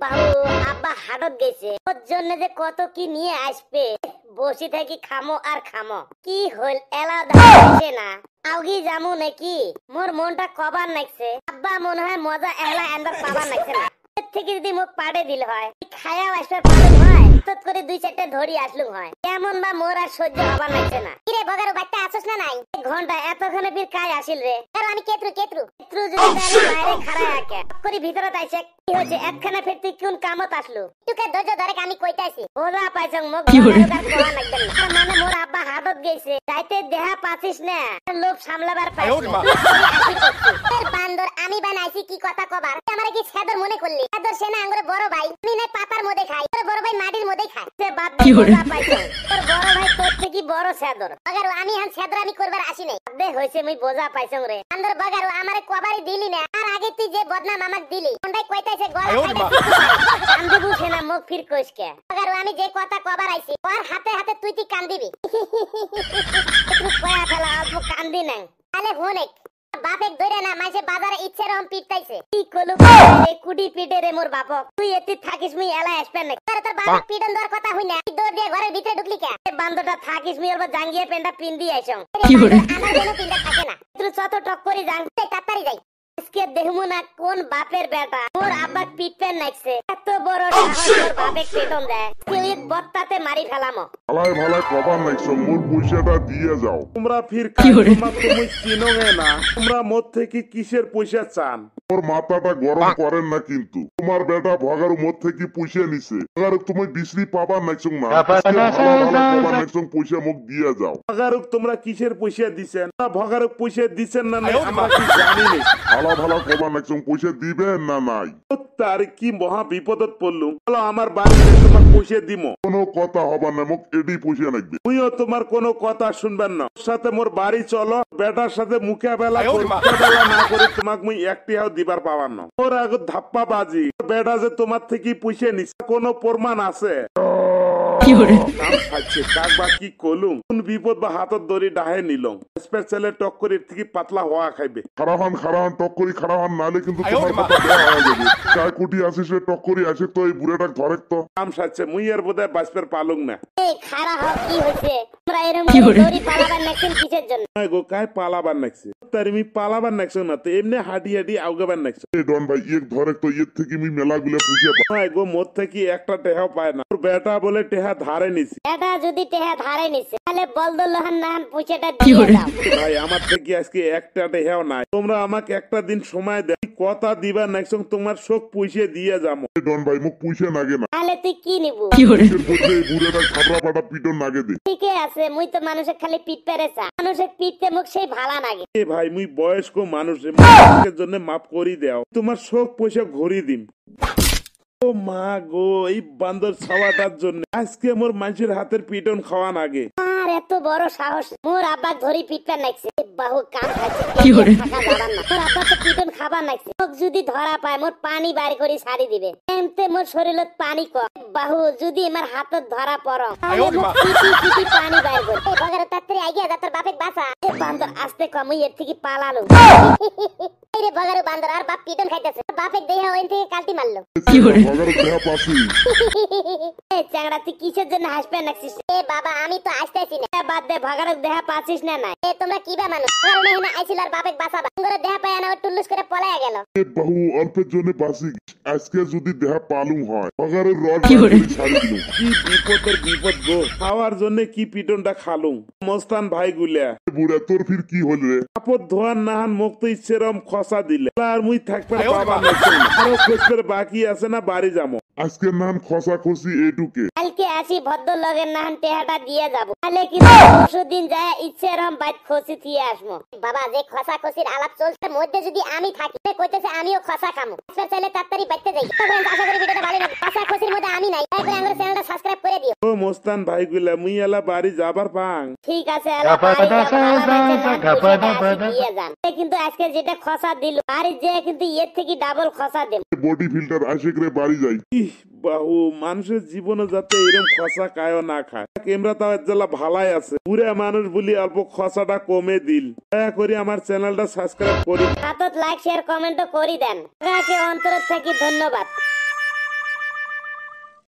বাবু আব্বা হাটত গেছে, ওর জন্য যে কত কি নিয়ে আসবে, বসে থাকি খামো আর খামো। কি হল এলা দাঁড়াইছে না, আউগি যামু নাকি? মোর মনটা কবার নাকছে, আব্বা মনে হয় মজা এলা এন্দার পাবার নাকছে না। এর থেকে যদি মুখ পাড়ে দিল হয়, খায়াও আসবে পালুম হয়, তত করে 2-4টা ধরি আসলুম হয়। কেমন বা মোর আর সহ্য হবার নাকছে না। কিরে বগারু বাচ্চা আসছ না নাই? ঘন্টা এতক্ষণে বীর কাজ আসিল রে। আর আমি কেত্রু যদি বাইরে খাড়া আকে করি ভিতরে তাইছে কি হচ্ছে একখানা ফেরতি কোন কামত আসলো? তুকে ধৈর্য ধরে আমি কইতাছি। ওরা পাইছং মুখ আর কোয়া নাকবেন না। মানে মোর আব্বা হাতত গেছে, যাইতে দেহা পাছিস না, লোভ সামলাবার পাইছে। বান্দর আমি বানাইছি কি কথা কবার, আমারে কি সেদর মনে করলি? সেদর সেনা আঙ্গুরে বড় ভাই, আমি নাই পাতার মধ্যে খাই, তোর বড় ভাই মাটির মধ্যে খায়। সে বাদ দে ওরা পাইছং, তোর বড় ভাই তোর থেকে বড় সেদর। আগার আমি হান সেদর আমি করবার আসি নাই। দে হইছে মই বোঝা পাইছং রে। আন্দর বাগারু আমারে কবারই দিলি না, আর আগে তুই যে বদনাম আমাক দিলি, কোনটাই কইতাছে গলা কান্দিবু সেনা মুখ ফির কইসকে। বাগারু আমি যে কথা কবার আইছি, ওর হাতে হাতে তুই কি কান্দিবি? একটু কয়া ফেলা অল্প কান্দি না, তাহলে হোনেক বাপেক ধরে না মাঝে বাজারে ইচ্ছে রকম পিটতাইছে। কি কলু রে কুডি পিটে রে মোর বাপক, তুই এতি থাকিস মুই এলা আসবে না। তোর বাপেক পিটন দর কথা হই না, তুই দৌড় দিয়ে ঘরের ভিতরে ঢুকলি কে? বান্দরটা থাকিস মুই ওর জাঙ্গিয়ে পেন্ডা পিন্দি আইছং। কি করে আমার যেন পিন্ডা থাকে না, তুই যত টক করি জাং তাড়াতাড়ি যাই। আজকে দেখমু না কোন বাপের বেটা মোর আব্বাক পিটপেন নাইছে। এত বড় সাহস মোর বাপেক পিটন দেয়, তুই এক বত্তাতে মারি ফেলামো। ভালাই ভালাই কবার নাইছো, মোর পয়সাটা দিয়ে যাও। তোমরা ফির কাজমা তুমি চিনোগে না, তোমরা মোর থেকে কিসের পয়সা চান? মোর মাথাটা গরম করেন না কিন্তু, তোমার বেটা ভগারু মোর থেকে পয়সা নিছে। ভগারু তুমি বিশ্রি পাবার নাইছো না, কবার নাইছো পয়সা মুখ দিয়ে যাও। ভগারুক তোমরা কিসের পয়সা দিছেন? ভগারুক পয়সা দিছেন না নাই আমরা কি জানি না। ভালো ভালো কবার নাইছো পয়সা দিবেন না নাই? তার কি মহা বিপদত পড়লুম। বলো আমার বাড়িতে তোমার পয়সা দিমো। কোনো কথা হবার না, মুখ এডি পয়সা লাগবে। তুইও তোমার কোনো কথা শুনবেন না। ওর সাথে মোর বাড়ি চলো, বেটার সাথে মুখে বেলা না করে তোমাকে মুই একটিও দিবার পাবার না। ওর আগে ধাপ্পা বাজি, বেটা যে তোমার থেকে পয়সা নিছে কোনো প্রমাণ আছে? কি কলুম, কোন বিপদ বা হাতত দড়ি ডাহে নিলং। ছেলে টক করে থেকে পাতলা হওয়া খাইবে। খারাহান টক করি খারাহান নালে কিন্তু তোমার কথা দেয়া হয়ে যাবে। চায় কুটি আসিস টক করি আসে তো এই বুড়াটা ধরে তো কাম সাচ্ছে মুই এর বোধহয় বাঁচবার পালুং না। এই খারা হও কি হইছে, তোমরা এরকম দড়ি পালাবার নাকছেন কিসের জন্য? গো কাই পালাবার নাকছে, তার আমি পালাবার নাকছ না তো এমনি হাঁটি হাঁটি আউগাবার নাকছ। এই ডন ভাই এক ধরে তো এর থেকে আমি মেলাগুলো পুষিয়ে পাই গো, মোর থেকে একটা টেহাও পায় না। বেটা বলে টেহা ধারে নিছি। এটা যদি টেহা ধারে নিছে তাহলে বলদুল্লাহন নাহান পয়সাটা দিয়ে দাও। ভাই আমার থেকে আজকে একটা টেহাও নাই, তোমরা আমাকে একটা দিন সময় দাও, কথা দিবা নাকছ তোমার শোক পয়সা দিয়ে যাবো। ডন ভাই মুখ পয়সা নাগে না, তাহলে তুই কি নিবু? বুড়াটা খাবরা পাটা পিটন নাগে দে। ঠিক আছে, মুই তো মানুষের খালি পিট পেরেছা, মানুষের পিটতে মুখ সেই ভালা নাগে। এ ভাই মুই বয়স্ক মানুষের জন্য মাফ করি দাও, তোমার শোক পয়সা ঘুরি দিন। ও মা গো, এই বান্দর ছাওয়াটার জন্য আজকে মোর মানুষের হাতের পিটন খাওয়া নাগে। আর এত বড় সাহস, মোর আব্বা ধরি পিটপেন নাকছে। বাহু কাম খাচ্ছে, কি করে থাকা যাবার না। মোর আব্বা তো পিটন খাবার নাকছে, মোক যদি ধরা পায় মোর পানি বাইর করে ছাড়ি দিবে। এমতে মোর শরীরত পানি কম। বাহু যদি আমার হাতত ধরা পড়ো তাহলে মোক পিটি পানি বাইর করে। এই বগারে তাড়াতাড়ি আইগা যা, তোর বাপেক বাঁচা। এ বান্দর আস্তে কম, এর থেকে পালালো। এই রে বগারে বান্দর আর বাপ পিটন খাইতেছে, বাপেক দেহা ওই থেকে কালটি মারলো। কি করে ভগারু দেহা পাসি? এ চাংড়া তুই কিসের জন্য হাসবেন নাকছিস? এ বাবা আমি তো আসতেছি না। বাদ দে, ভগারক দেহা পাছিস না নাই? এ তোমরা কিবা মানুষ, কারণ এখানে আইছিল আর বাপেক বাঁচাবা, তোমরা দেহা পায় না টুল্লুস করে পলায়া গেল। এ বাহু অল্পের জন্য বাসি, আজকে যদি দেহা পালুম হয় ভগারের রড করে ছাড়ি দিলুম। কি বিপদের বিপদ গো, খাওয়ার জন্য কি পিটনটা খালুম। মস্তান ভাই গুলা বুড়া তোর ফির কি হল রে? আপদ ধোয়ার নাহান মুখ তো ইচ্ছেরম খসা দিলে, আর মুই থাকবার বাবা নাকি আরো খোঁজের বাকি আছে না, বাড়ি যাবো। আজকে নাম খসা খসি এটুকে, কালকে আসি ভদ্র লগের নাহান টেহাটা দিয়ে যাবো, তাহলে কিন্তু পরশুদিন যায় ইচ্ছেরম বাইক খসি দিয়ে আসবো। বাবা যে খসা খসির আলাপ চলছে মধ্যে যদি আমি থাকি কইতেছে আমিও খসা খামু, চাইলে তাড়াতাড়ি বাইতে যাই। আশা করি ভিডিওটা ভালো লাগে, খসা খসির মধ্যে আমি নাই, তাই করে আমার চ্যানেলটা সাবস্ক্রাইব করে দিও। ও মস্তান ভাই গুলা মুই এলা বাড়ি যাবার পাং। ঠিক আছে, কিন্তু আজকে যেটা খসা দিল বাড়ি যে কিন্তু এর থেকে ডাবল খসা দেব। বডি ফিল্টার আসে করে বাড়ি যাই। বাহু মানুষের জীবনে যাতে এরকম খসা কায়ও না খায়। ক্যামেরা তাও জেলা ভালাই আছে, পুরা মানুষ বলি অল্প খসাটা কমে দিল। দয়া করে আমার চ্যানেলটা সাবস্ক্রাইব করি, হাতত লাইক শেয়ার কমেন্টও করি দেন। আপনাকে অন্তর থেকে ধন্যবাদ।